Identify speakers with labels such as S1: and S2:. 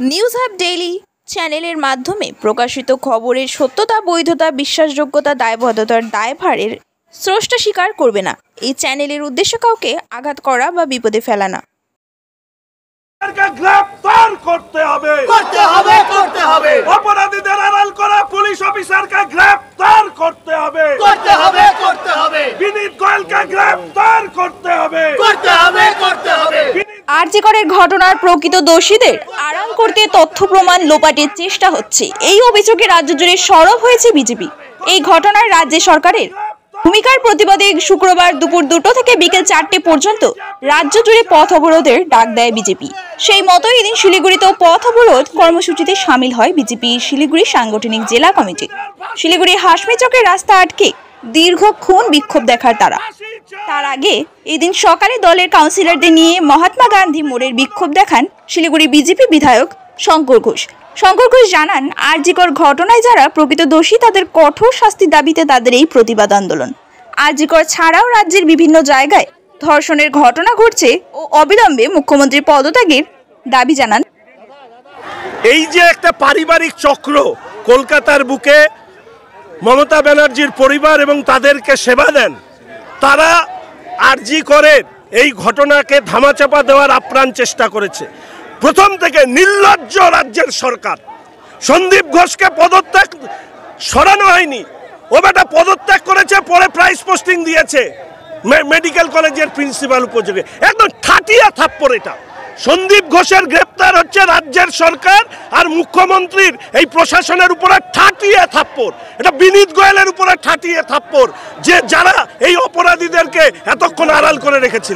S1: News hub daily চ্যানেলের মাধ্যমে প্রকাশিত খবরের সত্যতা, বৈধতা, বিশ্বাসযোগ্যতা, দায়বদ্ধতার দায়ভারের স্রষ্টা স্বীকার করবে না। এই চ্যানেলের উদ্দেশ্য কাউকে আঘাত করা বা বিপদে ফেলা না।
S2: গ্রেফতার করতে হবে অপরাধীদের আড়াল করা পুলিশ অফিসারকে গ্রেফতার করতে হবে বিনীত গোয়েলকে গ্রেফতার করতে হবে
S1: আরজি করের ঘটনার প্রকৃত দোষীদের আড়াল করতে তথ্য প্রমাণ লোপাটের চেষ্টা হচ্ছে, এই অভিযোগে রাজ্য জুড়ে সরব হয়েছে বিজেপি। এই ঘটনায় রাজ্য সরকারের ভূমিকার প্রতিবাদে শুক্রবার দুপুর 2টো থেকে বিকেল 4টে পর্যন্ত রাজ্য জুড়ে পথ অবরোধের ডাক দেয় বিজেপি। সেই মতো এদিন শিলিগুড়িতেও পথ অবরোধ কর্মসূচিতে সামিল হয় বিজেপি শিলিগুড়ি সাংগঠনিক জেলা কমিটি। শিলিগুড়ি হাসমি চকের রাস্তা আটকে দীর্ঘক্ষণ বিক্ষোভ দেখার তার আগে এদিন সকালে দলের কাউন্সিলরদের নিয়ে মহাত্মা গান্ধী মোড়ের বিক্ষোভ দেখান শিলিগুড়ি বিজেপি বিধায়ক শঙ্কর ঘোষ। শঙ্কর ঘোষ জানান, আরজিকর ঘটনায় যারা প্রকৃত দোষী তাদের কঠোর শাস্তির দাবিতে তাদের এই প্রতিবাদ আন্দোলন। আরজিকর ছাড়াও রাজ্যের বিভিন্ন জায়গায় ধর্ষণের ঘটনা ঘটছে ও অবিলম্বে মুখ্যমন্ত্রীর পদত্যাগের দাবি জানান।
S2: এই যে একটা পারিবারিক চক্র কলকাতার বুকে মমতা ব্যানার্জির পরিবার এবং তাদেরকে সেবা দেন, তারা আরজি করের এই ঘটনাকে ধামাচাপা দেওয়ার আপ্রাণ চেষ্টা করেছে। প্রথম থেকে নির্লজ্জ রাজ্যের সরকার। সন্দীপ ঘোষকে পদত্যাগ সরানো হয়নি, ও বেটা পদত্যাগ করেছে, পরে প্রাইস পোস্টিং দিয়েছে মেডিকেল কলেজের প্রিন্সিপাল উপযোগে। একদম ঠাটিয়া থাপ্পড় এটা। সন্দীপ ঘোষের গ্রেপ্তার হচ্ছে রাজ্যের সরকার আর মুখ্যমন্ত্রীর এই প্রশাসনের উপরে ঠাটিয়ে থাপ্পড়। এটা বিনীত গোয়েলের উপরে ঠাটিয়ে থাপ্পড়, যে যারা এই অপরাধীদেরকে এতক্ষণ আড়াল করে রেখেছিলেন।